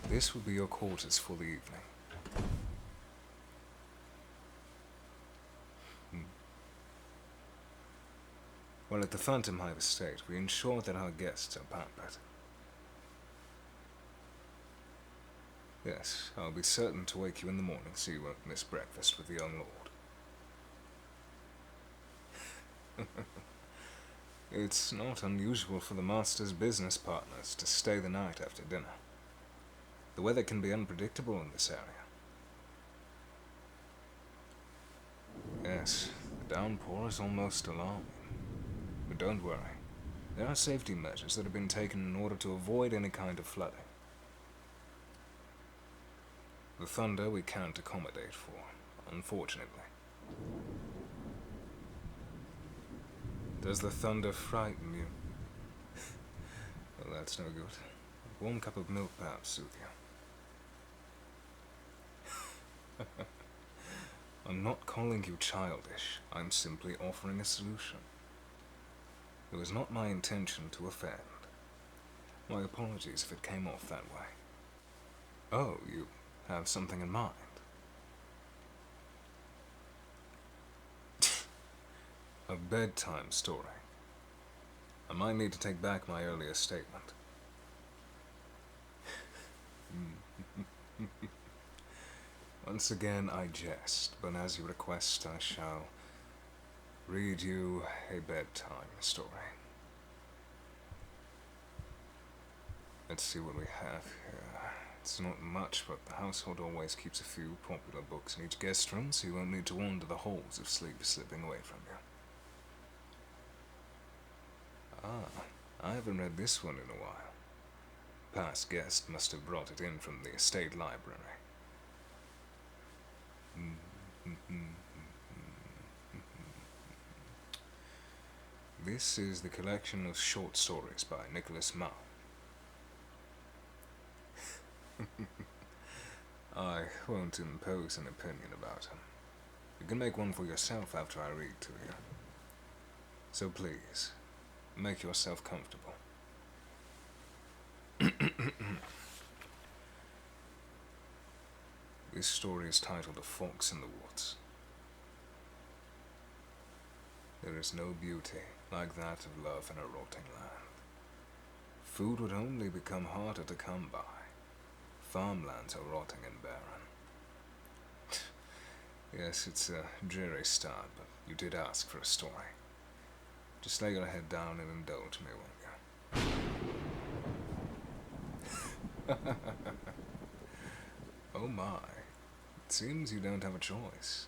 This will be your quarters for the evening. Well, at the Phantomhive estate, we ensure that our guests are pampered. Yes, I'll be certain to wake you in the morning so you won't miss breakfast with the young lord. It's not unusual for the master's business partners to stay the night after dinner. The weather can be unpredictable in this area. Yes, the downpour is almost alarming. But don't worry. There are safety measures that have been taken in order to avoid any kind of flooding. The thunder we can't accommodate for, unfortunately. Does the thunder frighten you? Well, that's no good. A warm cup of milk perhaps soothe you. I'm not calling you childish. I'm simply offering a solution. It was not my intention to offend. My apologies if it came off that way. Oh, you have something in mind? A bedtime story. I might need to take back my earlier statement. Once again, I jest, but as you request, I shall read you a bedtime story. Let's see what we have here. It's not much, but the household always keeps a few popular books in each guest room, so you won't need to wander the halls of sleep slipping away from you. I haven't read this one in a while. Past guest must have brought it in from the estate library. This is the collection of short stories by Nicholas Mao. I won't impose an opinion about him. You can make one for yourself after I read to you. So please, make yourself comfortable. This story is titled A Fox in the Woods. There is no beauty like that of love in a rotting land. Food would only become harder to come by. Farmlands are rotting and barren. Yes, it's a dreary start, but you did ask for a story. Just lay your head down and indulge me, won't you? Oh my, it seems you don't have a choice.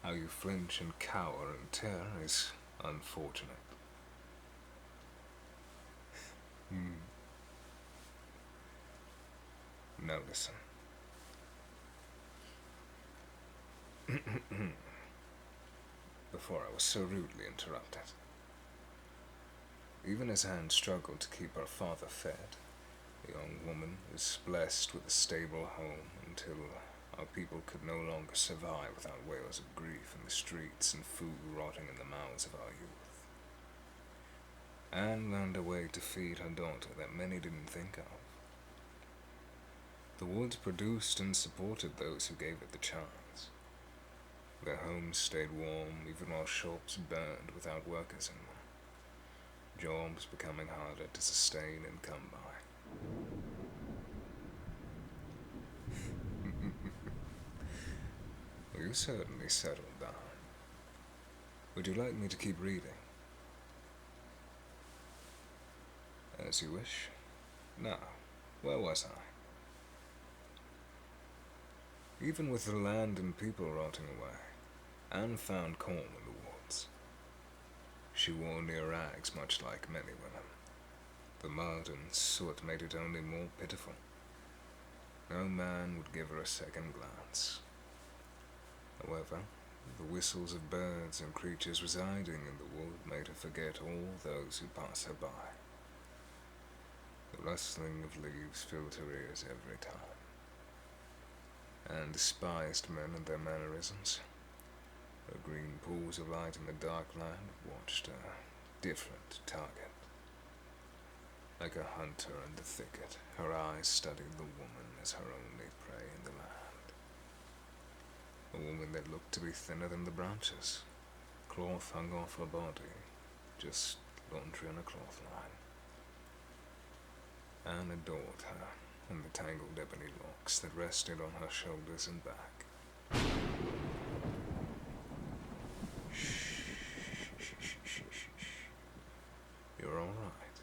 How you flinch and cower in terror is unfortunate. Now listen. Before I was so rudely interrupted. Even as Anne struggled to keep her father fed, the young woman was blessed with a stable home until our people could no longer survive without wails of grief in the streets and food rotting in the mouths of our youth. Anne learned a way to feed her daughter that many didn't think of. The woods produced and supported those who gave it the chance. Their homes stayed warm even while shops burned without workers in them. Jobs becoming harder to sustain and come by. Well, you certainly settled down. Would you like me to keep reading? As you wish. Now, where was I? Even with the land and people rotting away, Anne found calm in the woods. She wore near rags much like many women. The mud and soot made it only more pitiful. No man would give her a second glance. However, the whistles of birds and creatures residing in the wood made her forget all those who pass her by. The rustling of leaves filled her ears every time. Anne despised men and their mannerisms. Her green pools of light in the dark land watched a different target. Like a hunter in the thicket, her eyes studied the woman as her only prey in the land. A woman that looked to be thinner than the branches. Cloth hung off her body, just laundry on a clothesline. Anne adored her and the tangled ebony locks that rested on her shoulders and back. Shh, shh, shh, shh. You're all right.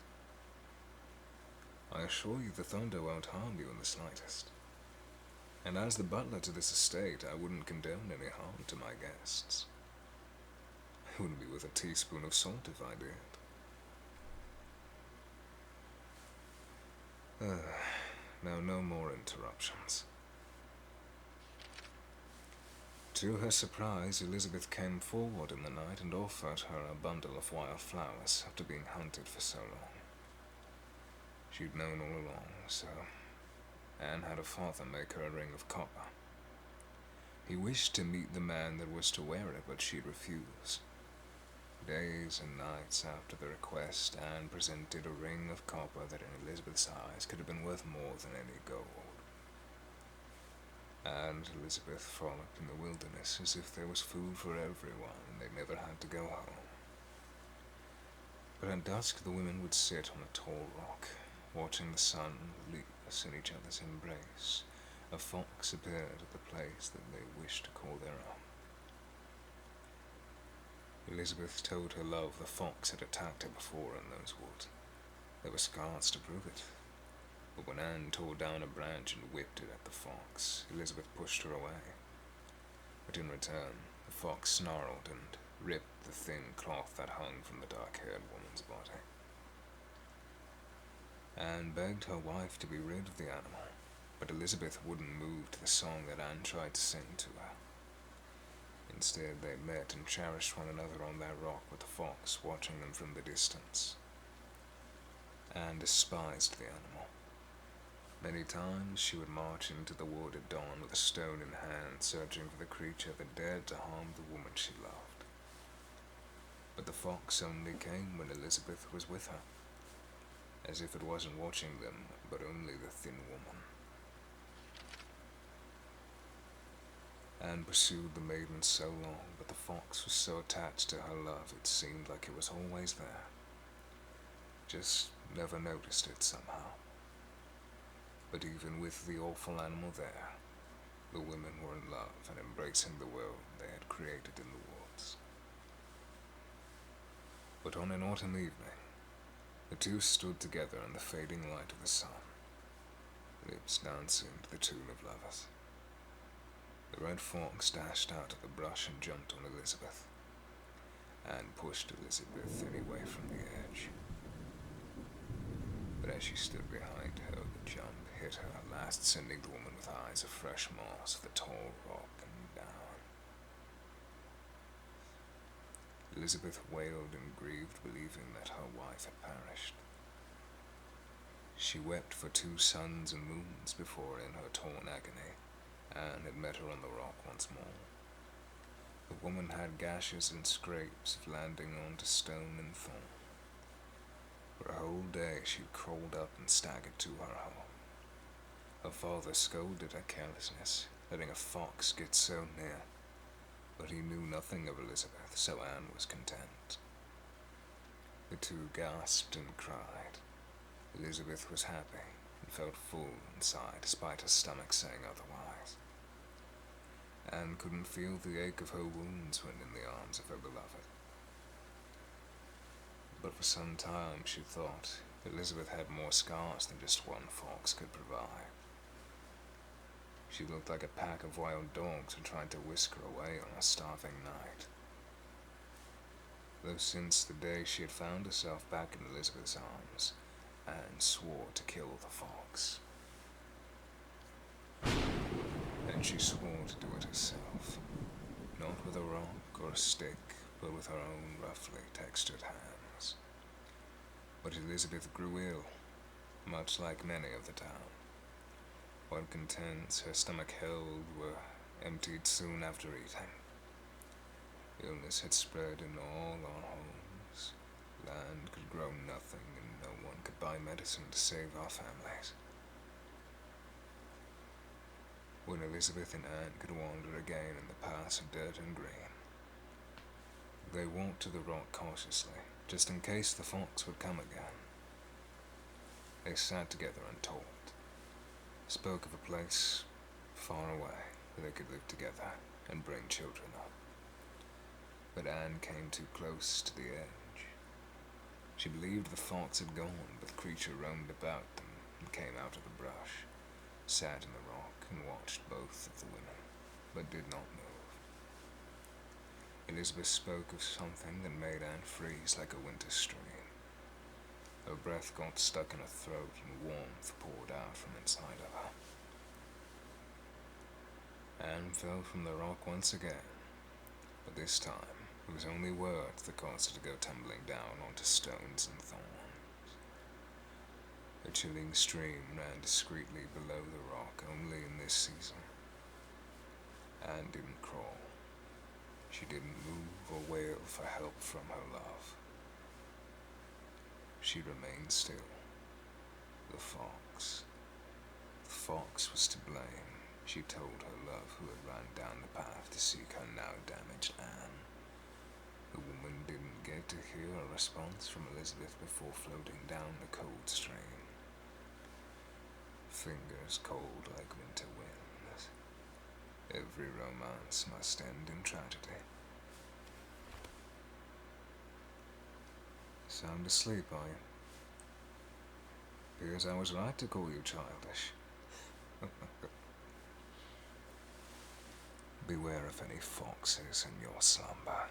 I assure you the thunder won't harm you in the slightest. And as the butler to this estate, I wouldn't condone any harm to my guests. I wouldn't be worth a teaspoon of salt if I did. Now, no more interruptions. To her surprise, Elizabeth came forward in the night and offered her a bundle of wild flowers after being hunted for so long. She'd known all along, so Anne had her father make her a ring of copper. He wished to meet the man that was to wear it, but she'd refuse. Days and nights after the request, Anne presented a ring of copper that in Elizabeth's eyes could have been worth more than any gold. And Elizabeth frolicked in the wilderness as if there was food for everyone and they never had to go home. But at dusk the women would sit on a tall rock, watching the sun leap us in each other's embrace. A fox appeared at the place that they wished to call their own. Elizabeth told her love the fox had attacked her before in those woods. There were scars to prove it. But when Anne tore down a branch and whipped it at the fox, Elizabeth pushed her away. But in return, the fox snarled and ripped the thin cloth that hung from the dark-haired woman's body. Anne begged her wife to be rid of the animal, but Elizabeth wouldn't move to the song that Anne tried to sing to her. Instead, they met and cherished one another on that rock with the fox watching them from the distance. Anne despised the animal. Many times she would march into the wood at dawn with a stone in hand, searching for the creature that dared to harm the woman she loved. But the fox only came when Elizabeth was with her, as if it wasn't watching them, but only the thin woman. Anne pursued the maiden so long, but the fox was so attached to her love it seemed like it was always there. Just never noticed it somehow. But even with the awful animal there, the women were in love and embracing the world they had created in the woods. But on an autumn evening, the two stood together in the fading light of the sun, lips dancing to the tune of lovers. The red fox dashed out of the brush and jumped on Elizabeth, and pushed Elizabeth anyway from the edge. But as she stood behind her, the jump hit her at last, sending the woman with eyes of fresh moss of the tall rock and down. Elizabeth wailed and grieved, believing that her wife had perished. She wept for 2 suns and moons before, in her torn agony, Anne had met her on the rock once more. The woman had gashes and scrapes of landing onto stone and thorn. For a whole day she crawled up and staggered to her home. Her father scolded her carelessness, letting a fox get so near, but he knew nothing of Elizabeth, so Anne was content. The two gasped and cried. Elizabeth was happy and felt full inside, despite her stomach saying otherwise. Anne couldn't feel the ache of her wounds when in the arms of her beloved. But for some time she thought Elizabeth had more scars than just one fox could provide. She looked like a pack of wild dogs who tried to whisk her away on a starving night. Though since the day she had found herself back in Elizabeth's arms, Anne swore to kill the fox. And she swore to do it herself, not with a rock or a stick, but with her own roughly textured hands. But Elizabeth grew ill, much like many of the town. What contents her stomach held were emptied soon after eating. Illness had spread in all our homes. Land could grow nothing, and no one could buy medicine to save our families. When Elizabeth and Anne could wander again in the paths of dirt and green, they walked to the rock cautiously, just in case the fox would come again. They sat together and talked, spoke of a place far away where they could live together and bring children up. But Anne came too close to the edge. She believed the fox had gone, but the creature roamed about them and came out of the brush, sat in the rock and watched both of the women, but did not move. Elizabeth spoke of something that made Anne freeze like a winter stream. Her breath got stuck in her throat and warmth poured out from inside of her. Anne fell from the rock once again, but this time it was only words that caused her to go tumbling down onto stones and thorns. A chilling stream ran discreetly below the rock only in this season. Anne didn't crawl. She didn't move or wail for help from her love. She remained still. The fox. The fox was to blame, she told her love, who had run down the path to seek her now damaged Anne. The woman didn't get to hear a response from Elizabeth before floating down the cold stream. Fingers cold like winter winds. Every romance must end in tragedy. Sound asleep, are you? Because I was right to call you childish. Beware of any foxes in your slumber.